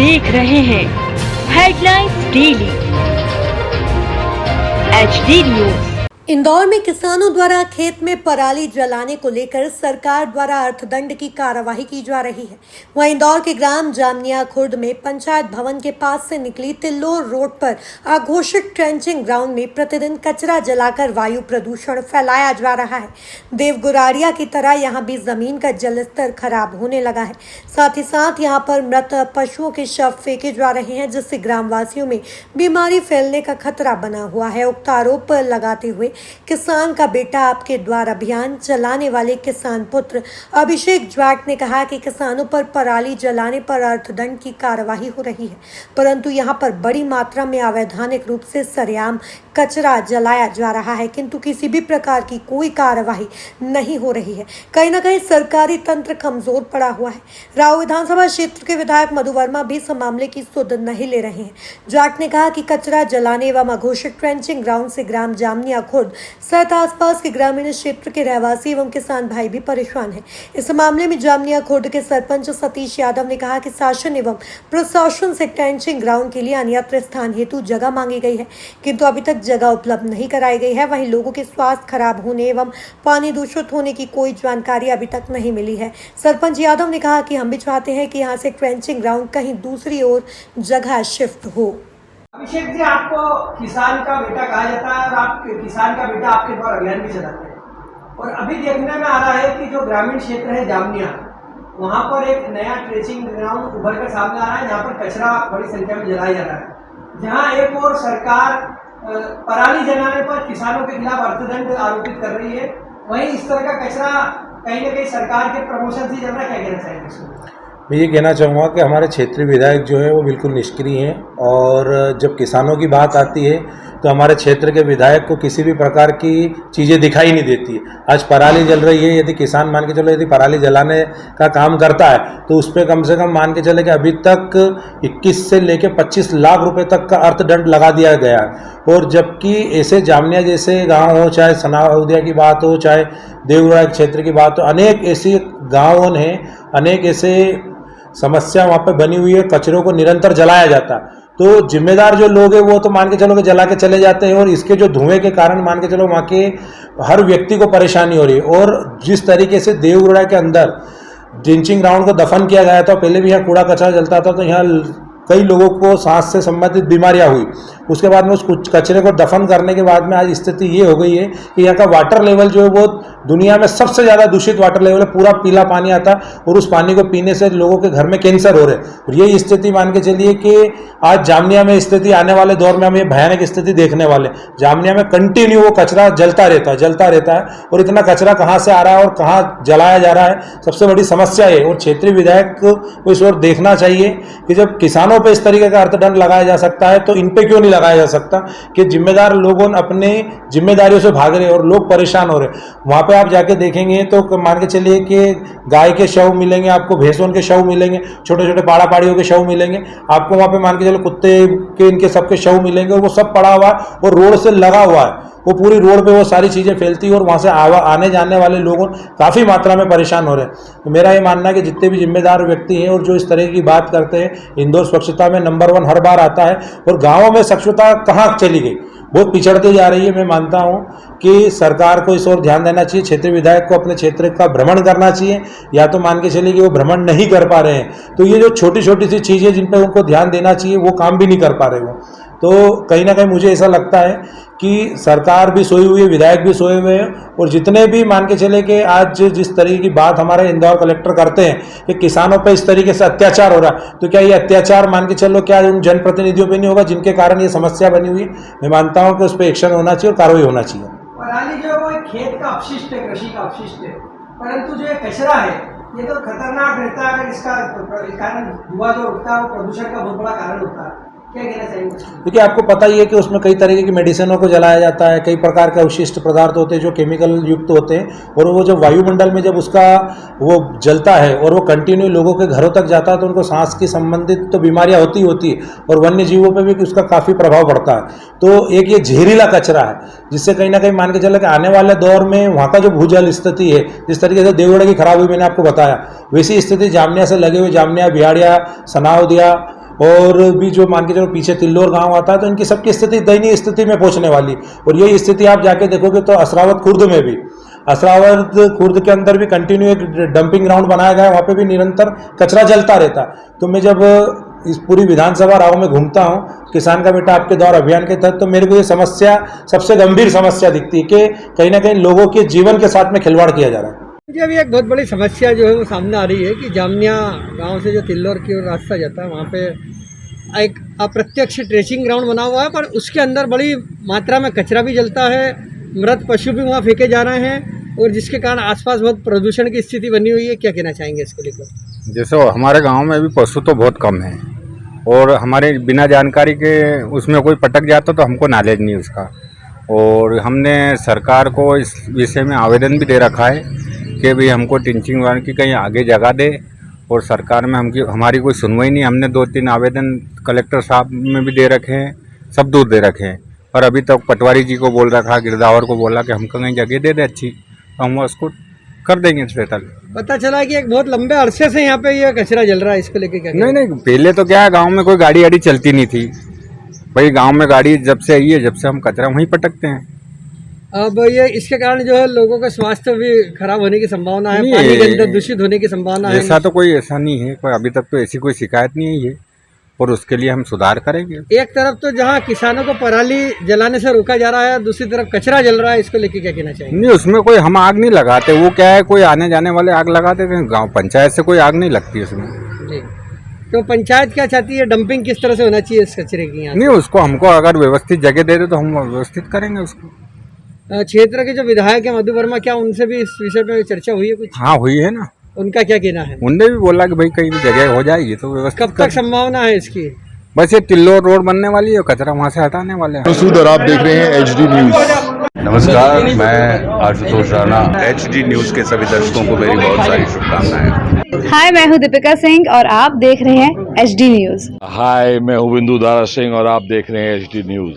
देख रहे हैं headlines daily HD news. Indore में किसानों द्वारा खेत में पराली जलाने को लेकर सरकार द्वारा अर्थदंड की कार्यवाही की जा रही है। वहीं इंदौर के ग्राम जामनिया खुर्द में पंचायत भवन के पास से निकली तिल्लोर रोड पर अघोषित ट्रेंचिंग ग्राउंड में प्रतिदिन कचरा जलाकर वायु प्रदूषण फैलाया जा रहा है। देवगुरारिया की तरह यहाँ भी जमीन का जलस्तर खराब होने लगा है। साथ ही साथ यहाँ पर मृत पशुओं के शव फेंके जा रहे हैं, जिससे ग्रामवासियों में बीमारी फैलने का खतरा बना हुआ है। उक्त आरोप लगाते हुए किसान का बेटा आपके द्वार अभियान चलाने वाले किसान पुत्र अभिषेक जाट ने कहा कि किसानों पर पराली जलाने पर अर्थदंड की कार्यवाही हो रही है, परंतु यहां पर बड़ी मात्रा में अवैधानिक रूप से सरेआम कचरा जलाया जा रहा है, किंतु किसी भी प्रकार की कोई कार्यवाही नहीं हो रही है। कहीं न कहीं सरकारी तंत्र कमजोर पड़ा हुआ है। राव विधानसभा क्षेत्र के विधायक मधु वर्मा भी इस मामले की सुध नहीं ले रहे हैं। जाट ने कहा कि कचरा जलाने एवं अघोषित ट्रेंचिंग ग्राउंड से ग्राम जामनिया खुर्द सहित आसपास के ग्रामीण क्षेत्र के रहवासी एवं किसान भाई भी परेशान हैं। इस मामले में जामनिया खुर्द के सरपंच सतीश यादव ने कहा कि शासन एवं प्रशासन से ट्रेंचिंग ग्राउंड के लिए अन्यत्र स्थान हेतु जगह मांगी गई है, किंतु अभी तक जगह उपलब्ध नहीं कराई गई है। वहीं लोगों के स्वास्थ्य खराब होने एवं पानी दूषित होने की कोई जानकारी अभी तक नहीं मिली है। सरपंच यादव ने कहा कि हम भी चाहते हैं कि यहाँ से ट्रेंचिंग ग्राउंड कहीं दूसरी ओर जगह शिफ्ट हो। अभिषेक जी, आपको किसान का बेटा कहा जाता है और आप किसान का बेटा आपके द्वारा अभियान भी चलाते हैं। और अभी देखने में आ रहा है कि जो ग्रामीण क्षेत्र है जामनिया, वहाँ पर एक नया ट्रेंचिंग ग्राउंड उभर कर सामने आ रहा है, जहाँ पर कचरा बड़ी संख्या में जलाया जा रहा है। जहाँ एक और सरकार पराली जलाने पर किसानों के खिलाफ अर्थदंड आरोपित कर रही है, वहीं इस तरह का कचरा कहीं न कहीं सरकार के प्रमोशन से जल रहा है। क्या कहना चाहेंगे इसको? मैं ये कहना चाहूँगा कि हमारे क्षेत्रीय विधायक जो है वो बिल्कुल निष्क्रिय हैं, और जब किसानों की बात आती है तो हमारे क्षेत्र के विधायक को किसी भी प्रकार की चीज़ें दिखाई नहीं देती है। आज पराली जल रही है, यदि किसान मान के चलो यदि पराली जलाने का काम करता है तो उस पर कम से कम मान के चले कि अभी तक 21 से लेकर 25 लाख रुपए तक का अर्थदंड लगा दिया गया है। और जबकि ऐसे जामनिया जैसे गाँव हो, चाहे सनाउदिया की बात हो, चाहे देवगुड़ा क्षेत्र की बात हो, अनेक ऐसे गाँव हैं, अनेक ऐसे समस्या वहाँ पे बनी हुई है, कचरों को निरंतर जलाया जाता है। तो जिम्मेदार जो लोग हैं वो तो मान के चलो कि जला के चले जाते हैं, और इसके जो धुएं के कारण मान के चलो वहाँ के हर व्यक्ति को परेशानी हो रही है। और जिस तरीके से देवगुड़ा के अंदर ट्रेंचिंग ग्राउंड को दफन किया गया था, पहले भी यहाँ कूड़ा कचरा जलता था, तो यहाँ कई लोगों को सांस से संबंधित बीमारियां हुई। उसके बाद में उस कचरे को दफन करने के बाद में आज स्थिति ये हो गई है कि यहाँ का वाटर लेवल जो है वो दुनिया में सबसे ज़्यादा दूषित वाटर लेवल है। पूरा पीला पानी आता है और उस पानी को पीने से लोगों के घर में कैंसर हो रहे हैं। और ये स्थिति मान के चलिए कि आज जामनिया में स्थिति आने वाले दौर में हम ये भयानक स्थिति देखने वाले। जामनिया में कंटिन्यू वो कचरा जलता रहता है और इतना कचरा कहाँ से आ रहा है और कहाँ जलाया जा रहा है, सबसे बड़ी समस्या है। और क्षेत्रीय विधायक को इस ओर देखना चाहिए कि जब किसानों पे इस तरीके का अर्थदंड लगाया जा सकता है तो इन पे क्यों नहीं लगाया जा सकता, कि जिम्मेदार लोगों अपने जिम्मेदारियों से भाग रहे और लोग परेशान हो रहे। वहां पे आप जाके देखेंगे तो मान के चलिए कि गाय के शव मिलेंगे आपको, भैंसों के शव मिलेंगे, छोटे छोटे पाड़ा पाड़ियों के शव मिलेंगे आपको। वहां पे मान के चलो कुत्ते के इनके सबके शव मिलेंगे, और वो सब पड़ा हुआ है और रोड से लगा हुआ है। वो पूरी रोड पे वो सारी चीज़ें फैलती है और वहाँ से आने जाने वाले लोगों काफ़ी मात्रा में परेशान हो रहे हैं। तो मेरा ये मानना है कि जितने भी जिम्मेदार व्यक्ति हैं और जो इस तरह की बात करते हैं, इंदौर स्वच्छता में नंबर 1 हर बार आता है, और गाँवों में स्वच्छता कहाँ चली गई, बहुत पिछड़ती जा रही है। मैं मानता हूँ कि सरकार को इस ओर ध्यान देना चाहिए। क्षेत्रीय विधायक को अपने क्षेत्र का भ्रमण करना चाहिए, या तो मान के चलिए कि वो भ्रमण नहीं कर पा रहे हैं तो ये जो छोटी छोटी सी चीज़ें जिन पर उनको ध्यान देना चाहिए वो काम भी नहीं कर पा रहे हो। तो कहीं ना कहीं मुझे ऐसा लगता है कि सरकार भी सोई हुई है, विधायक भी सोए हुए हैं, और जितने भी मान के चले कि आज जिस तरीके की बात हमारे इंदौर कलेक्टर करते हैं कि किसानों पे इस तरीके से अत्याचार हो रहा है, तो क्या ये अत्याचार मान के चलो क्या उन जनप्रतिनिधियों पे नहीं होगा जिनके कारण ये समस्या बनी हुई है? मैं मानता हूँ कि उस पर एक्शन होना चाहिए और कार्रवाई होना चाहिए। पराली जो है वो एक खेत का अपशिष्ट है, कृषि का अपशिष्ट है, परंतु जो ये कचरा है ये तो खतरनाक रहता है। अगर इसका कारण धुआं जो उठता है वो प्रदूषण का बहुत बड़ा कारण होता है। क्या कहना चाहिए? देखिए, आपको पता ही है कि उसमें कई तरीके की मेडिसिनों को जलाया जाता है, कई प्रकार के अवशिष्ट पदार्थ होते हैं जो केमिकल युक्त होते हैं, और वो जब वायुमंडल में जब उसका वो जलता है और वो कंटिन्यू लोगों के घरों तक जाता है तो उनको सांस की संबंधित तो बीमारियां होती है, और वन्य जीवों पर भी उसका काफ़ी प्रभाव पड़ता है। तो एक ये जहरीला कचरा है जिससे कहीं ना कहीं मान के चले कि आने वाले दौर में वहाँ का जो भूजल स्थिति है, जिस तरीके से देवगढ़ की खराब हुई मैंने आपको बताया, वैसी स्थिति जामनिया से लगे हुए जामनिया, बिहाड़िया, सनाउदिया और भी जो मान के चलो पीछे तिल्लोर गांव आता है, तो इनकी सबकी स्थिति दयनीय स्थिति में पहुंचने वाली। और यही स्थिति आप जाके देखोगे तो असरावत खुर्द में भी, असरावत खुर्द के अंदर भी कंटिन्यू एक डंपिंग ग्राउंड बनाया गया है, वहाँ पे भी निरंतर कचरा जलता रहता है। तो मैं जब इस पूरी विधानसभा राव में घूमता हूँ किसान का बेटा आपके द्वार अभियान के तहत, तो मेरे को ये समस्या सबसे गंभीर समस्या दिखती है कि कहीं ना कहीं लोगों के जीवन के साथ में खिलवाड़ किया जा रहा है। मुझे अभी एक बहुत बड़ी समस्या जो है वो सामने आ रही है कि जामनिया गांव से जो तिल्लोर की ओर रास्ता जाता है, वहाँ पे एक अप्रत्यक्ष ट्रेसिंग ग्राउंड बना हुआ है, पर उसके अंदर बड़ी मात्रा में कचरा भी जलता है, मृत पशु भी वहाँ फेंके जा रहे हैं, और जिसके कारण आसपास बहुत प्रदूषण की स्थिति बनी हुई है। क्या कहना चाहेंगे इसको लेकर? जैसे हमारे गांव में भी पशु तो बहुत कम है, और हमारे बिना जानकारी के उसमें कोई पटक जाता तो हमको नॉलेज नहीं उसका। और हमने सरकार को इस विषय में आवेदन भी दे रखा है कि भाई हमको टिंचिंग वार्ड की कहीं आगे जगह दे, और सरकार में हमारी कोई सुनवाई नहीं। हमने 2-3 आवेदन कलेक्टर साहब में भी दे रखे हैं, सब दूर दे रखे हैं, और अभी तक पटवारी जी को बोल रखा, गिरदावर को बोला कि हमको कहीं जगह दे दे अच्छी, तो हम उसको कर देंगे स्पेशल। पता चला कि एक बहुत लंबे अरसे से यहाँ पे ये कचरा जल रहा है, इसको लेके क्या? नहीं, पहले तो क्या है, गाँव में कोई गाड़ी वाड़ी चलती नहीं थी भाई। गाँव में गाड़ी जब से आई है, जब से हम कचरा वहीं पटकते हैं। अब ये इसके कारण जो है लोगों का स्वास्थ्य भी खराब होने की संभावना है, पानी के अंदर दूषित होने की संभावना है। ऐसा तो कोई ऐसा नहीं है, कोई अभी तक तो ऐसी कोई शिकायत नहीं आई है, और उसके लिए हम सुधार करेंगे। एक तरफ तो जहाँ किसानों को पराली जलाने से रोका जा रहा है, दूसरी तरफ कचरा जल रहा है, इसको लेके क्या कहना चाहिए? नहीं, उसमें कोई हम आग नहीं लगाते, वो क्या है कोई आने जाने वाले आग लगाते थे। गाँव पंचायत से कोई आग नहीं लगती उसमें जी। तो पंचायत क्या चाहती है, डंपिंग किस तरह से होना चाहिए इस कचरे की? यहाँ नहीं, उसको हमको अगर व्यवस्थित जगह दे दे तो हम व्यवस्थित करेंगे उसको। क्षेत्र के जो विधायक है मधु वर्मा, क्या उनसे भी इस विषय पे चर्चा हुई है कुछ? हाँ, हुई है ना। उनका क्या कहना है? उनने भी बोला कि भाई कहीं भी जगह हो जाएगी तो व्यवस्थित। कब तक संभावना है इसकी? बस ये तिल्लोर रोड बनने वाली है, कचरा वहाँ से हटाने वाले हैं। मसूद और आप देख रहे हैं HD न्यूज। नमस्कार, मैं आशुतोष राणा। HD न्यूज़ के सभी दर्शकों को मेरी बहुत सारी शुभकामनाएं। हाय, मैं हूँ दीपिका सिंह और आप देख रहे हैं HD न्यूज़। हाय, मैं हूं बिंदु दारा सिंह और आप देख रहे हैं HD न्यूज।